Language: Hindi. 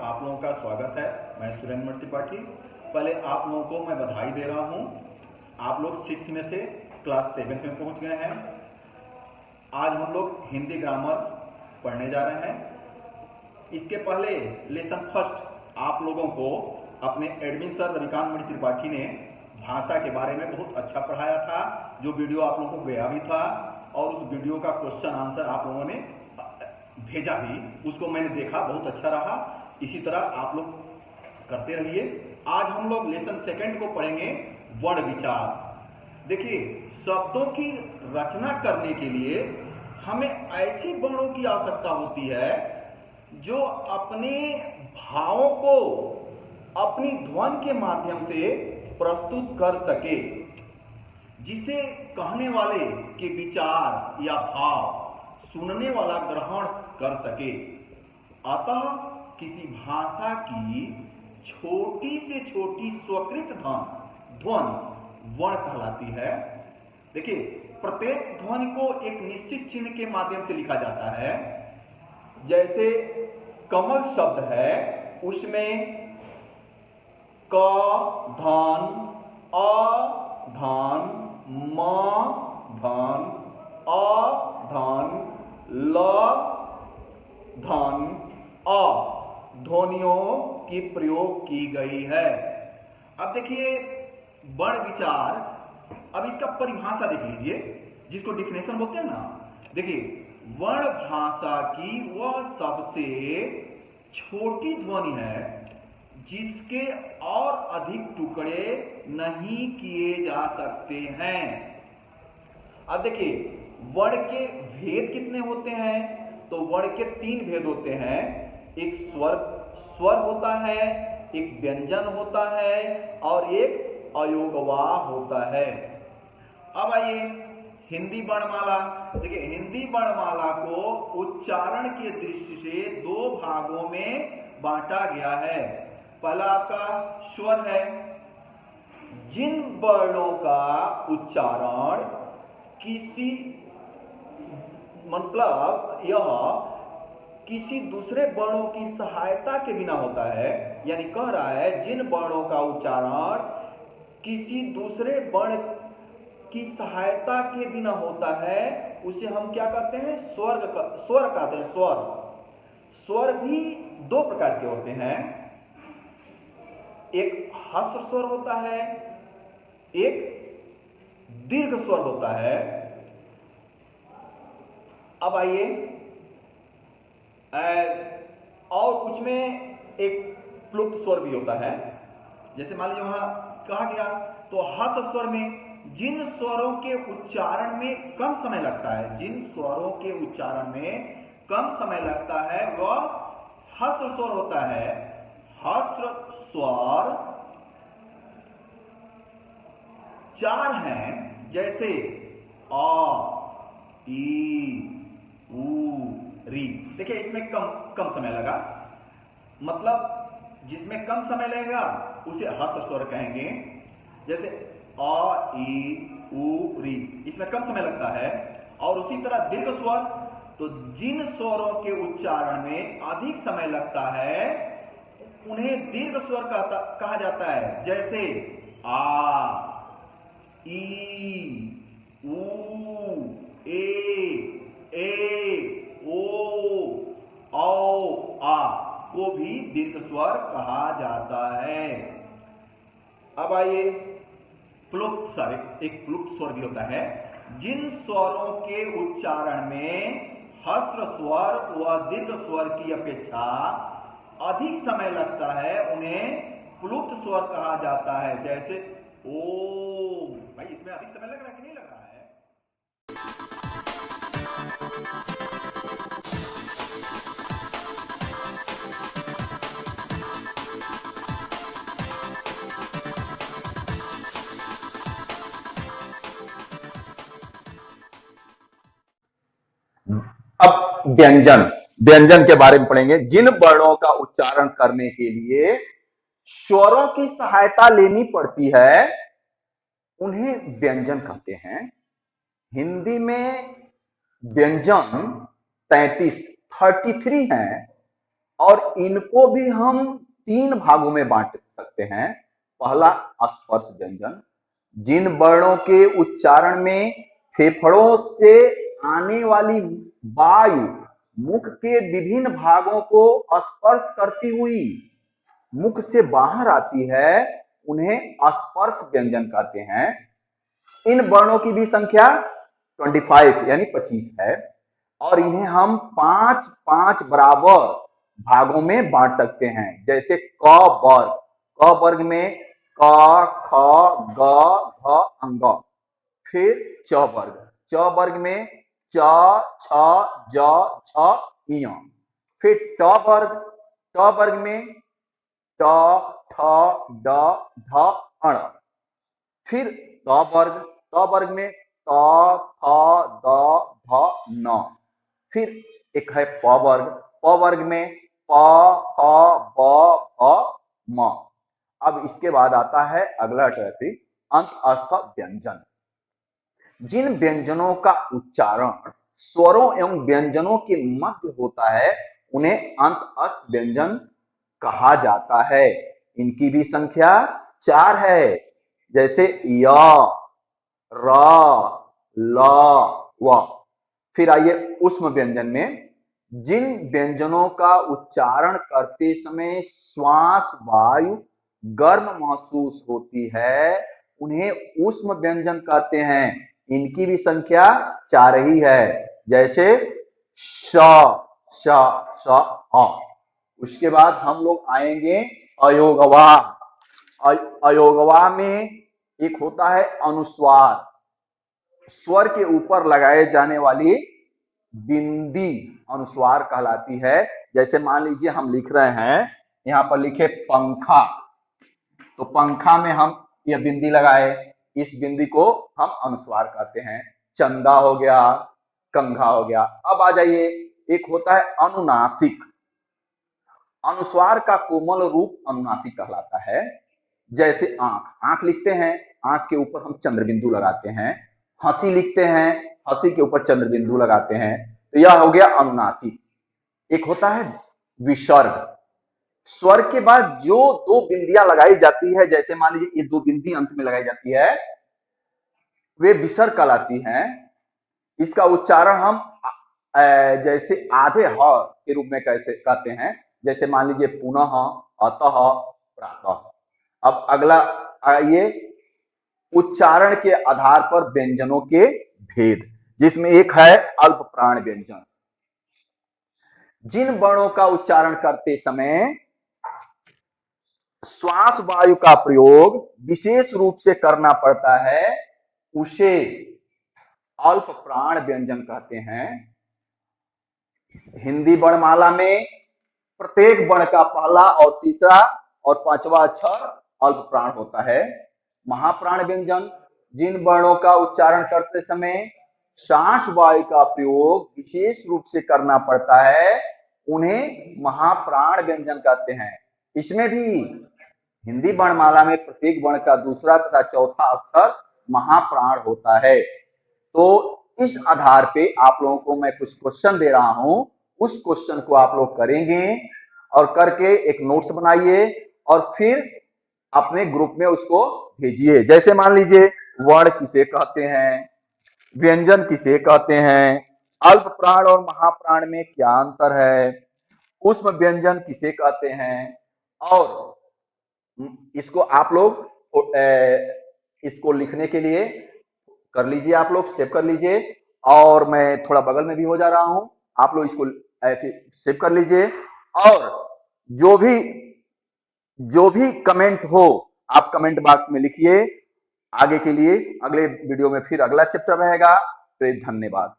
आप लोगों का स्वागत है। मैं सुरेंद्र त्रिपाठी। पहले आप लोगों को मैं बधाई दे रहा हूं। आप लोग 6 में से क्लास 7 में पहुंच गए हैं। आज हम लोग हिंदी ग्रामर पढ़ने जा रहे हैं। इसके पहले लेसन फर्स्ट आप लोगों को अपने एडमिन सर रविकांत मणि त्रिपाठी ने भाषा के बारे में बहुत अच्छा पढ़ाया था, जो वीडियो आप लोगों को गया भी था और उस वीडियो का क्वेश्चन आंसर आप लोगों ने भेजा भी, उसको मैंने देखा, बहुत अच्छा रहा। इसी तरह आप लोग करते रहिए। आज हम लोग लेसन सेकंड को पढ़ेंगे, वर्ण विचार। देखिए, शब्दों की रचना करने के लिए हमें ऐसी वर्णों की आवश्यकता होती है जो अपने भावों को अपनी ध्वनि के माध्यम से प्रस्तुत कर सके, जिसे कहने वाले के विचार या भाव सुनने वाला ग्रहण कर सके। अतः किसी भाषा की छोटी से छोटी स्वकृत ध्वनि वर्ण कहलाती है। देखिए, प्रत्येक ध्वनि को एक निश्चित चिन्ह के माध्यम से लिखा जाता है। जैसे कमल शब्द है, उसमें क धन, अ धन, म धन, अ धन, ल धन, अ ध्वनियों की प्रयोग की गई है। अब देखिए वर्ण विचार, अब इसका परिभाषा देख लीजिए, जिसको डिफिनेशन बोलते हैं ना। देखिए, वर्ण भाषा की वह सबसे छोटी ध्वनि है जिसके और अधिक टुकड़े नहीं किए जा सकते हैं। अब देखिए, वर्ण के भेद कितने होते हैं? तो वर्ण के 3 भेद होते हैं। एक स्वर होता है, एक व्यंजन होता है और एक अयोगवाह होता है। अब आइए हिंदी वर्णमाला। देखिए, हिंदी वर्णमाला को उच्चारण की दृष्टि से 2 भागों में बांटा गया है। पहला आपका स्वर है। जिन वर्णों का उच्चारण किसी मतलब यह किसी दूसरे वर्णों की सहायता के बिना होता है, यानी कह रहा है जिन वर्णों का उच्चारण किसी दूसरे वर्ण की सहायता के बिना होता है, उसे हम क्या कहते हैं? स्वर कहते हैं। स्वर भी 2 प्रकार के होते हैं। एक ह्रस्व स्वर होता है, एक दीर्घ स्वर होता है। अब आइए, और कुछ में एक प्लुप्त स्वर भी होता है। जैसे मान लीजिए वहां कहा गया, तो ह्रस्व स्वर में जिन स्वरों के उच्चारण में कम समय लगता है, जिन स्वरों के उच्चारण में कम समय लगता है वह ह्रस्व स्वर होता है। ह्रस्व स्वर 4 हैं, जैसे अ, ई, ऊ, री। देखिए, इसमें कम समय लगा, मतलब जिसमें कम समय लगेगा उसे ह्रस्व स्वर कहेंगे। जैसे अ, ई, ऊ, री, इसमें कम समय लगता है। और उसी तरह दीर्घ स्वर, तो जिन स्वरों के उच्चारण में अधिक समय लगता है उन्हें दीर्घ स्वर कहा जाता है। जैसे आ, ई, ऊ, ए, ओ, औ, आ को भी दीर्घ स्वर कहा जाता है। अब आइए प्लुप्त स्वर। एक प्लुप्त स्वर भी होता है। जिन स्वरों के उच्चारण में ह्रस्व स्वर व दीर्घ स्वर की अपेक्षा अधिक समय लगता है उन्हें प्लुप्त स्वर कहा जाता है। जैसे ओम। भाई, इसमें अधिक समय लग रहा है कि नहीं लग रहा है? अब व्यंजन के बारे में पढ़ेंगे। जिन वर्णों का उच्चारण करने के लिए स्वरों की सहायता लेनी पड़ती है उन्हें व्यंजन कहते हैं। हिंदी में व्यंजन 33 हैं। और इनको भी हम 3 भागों में बांट सकते हैं। पहला स्पर्श व्यंजन, जिन वर्णों के उच्चारण में फेफड़ों से आने वाली वायु मुख के विभिन्न भागों को स्पर्श करती हुई मुख से बाहर आती है, उन्हें स्पर्श व्यंजन कहते हैं। इन वर्णों की भी संख्या 25 यानी 25 है और इन्हें हम 5-5 बराबर भागों में बांट सकते हैं। जैसे क वर्ग, क वर्ग में क, ख, ग, घ, अंग। फिर च वर्ग, च वर्ग में च, छ, ज, छ, ञ। फिर ट वर्ग, ट वर्ग में ट, ठ, ड, ढ, अण। फिर त वर्ग, त वर्ग में त, थ, द, ध, न। फिर एक है प वर्ग, प वर्ग में प, फ, ब, भ, म। अब इसके बाद आता है अगला टॉपिक अंतस्थ व्यंजन। जिन व्यंजनों का उच्चारण स्वरों एवं व्यंजनों के मध्य होता है, उन्हें अंतस्थ व्यंजन कहा जाता है। इनकी भी संख्या 4 है। जैसे य, र, ल, व। फिर आइए ऊष्म व्यंजन में, जिन व्यंजनों का उच्चारण करते समय श्वास वायु गर्म महसूस होती है, उन्हें ऊष्म व्यंजन कहते हैं। इनकी भी संख्या 4 ही है। जैसे श, श, श, अ। उसके बाद हम लोग आएंगे अयोगवा। अयोगवा में एक होता है अनुस्वार, स्वर के ऊपर लगाए जाने वाली बिंदी अनुस्वार कहलाती है। जैसे मान लीजिए हम लिख रहे हैं, यहां पर लिखे पंखा, तो पंखा में हम यह बिंदी लगाए, इस बिंदी को हम अनुस्वार कहते हैं। चंदा हो गया, कंघा हो गया। अब आ जाइए, एक होता है अनुनासिक। अनुस्वार का कोमल रूप अनुनासिक कहलाता है। जैसे आंख, आंख लिखते हैं, आंख के ऊपर हम चंद्र बिंदु लगाते हैं। हंसी लिखते हैं, हंसी के ऊपर चंद्र बिंदु लगाते हैं। तो यह हो गया अनुनासिक। एक होता है विसर्ग, स्वर के बाद जो 2 बिंदियां लगाई जाती है, जैसे मान लीजिए ये 2 बिंदी अंत में लगाई जाती है, वे विसर्ग कहलाती हैं। इसका उच्चारण हम जैसे आधे ह के रूप में कहते हैं। जैसे मान लीजिए पुनः, अतः, प्रातः। अब अगला आइए, उच्चारण के आधार पर व्यंजनों के भेद, जिसमें एक है अल्प प्राण व्यंजन। जिन वर्णों का उच्चारण करते समय श्वास वायु का प्रयोग विशेष रूप से करना पड़ता है, उसे अल्प प्राण व्यंजन कहते हैं। हिंदी वर्णमाला में प्रत्येक वर्ण का पहला और तीसरा और 5वां अक्षर अल्प प्राण होता है। महाप्राण व्यंजन, जिन वर्णों का उच्चारण करते समय सांस वायु का प्रयोग विशेष रूप से करना पड़ता है, उन्हें महाप्राण व्यंजन कहते हैं। इसमें भी हिंदी वर्णमाला में प्रत्येक वर्ण का दूसरा तथा चौथा अक्षर महाप्राण होता है। तो इस आधार पे आप लोगों को मैं कुछ क्वेश्चन दे रहा हूं, उस क्वेश्चन को आप लोग करेंगे और करके एक नोट्स बनाइए और फिर अपने ग्रुप में उसको भेजिए। जैसे मान लीजिए वर्ण किसे कहते हैं, व्यंजन किसे कहते हैं, अल्प प्राण और महाप्राण में क्या अंतर है, ऊष्म व्यंजन किसे कहते हैं, और इसको आप लोग इसको लिखने के लिए कर लीजिए, आप लोग सेव कर लीजिए। और मैं थोड़ा बगल में भी हो जा रहा हूं, आप लोग इसको सेव कर लीजिए। और जो भी कमेंट हो आप कमेंट बॉक्स में लिखिए। आगे के लिए अगले वीडियो में फिर अगला चैप्टर रहेगा। तो धन्यवाद।